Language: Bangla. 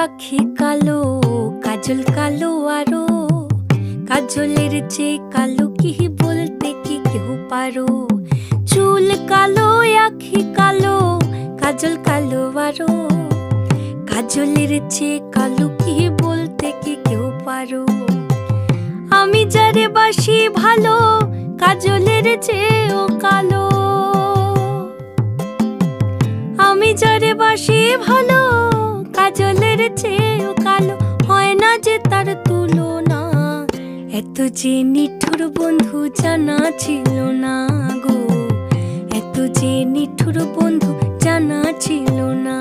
আখি কালো, কাজল কালো আরো, কাজলের চেয়ে কালো কি বলতে কি কেউ পারো। চুল কালো, আখি কালো, কাজল কালো আরো, কাজলের চেয়ে কালো কি বলতে কি কেউ পারো। আমি যারে বাসি ভালো, কাজলের চেয়েও কালো। আমি যারে বাসি ভালো, কাজলের চেয়েও কালো। হয় না যে তার তুলনা, এত যে নিঠুর বন্ধু জানা ছিল না গো, এত যে নিঠুর বন্ধু জানা ছিল না।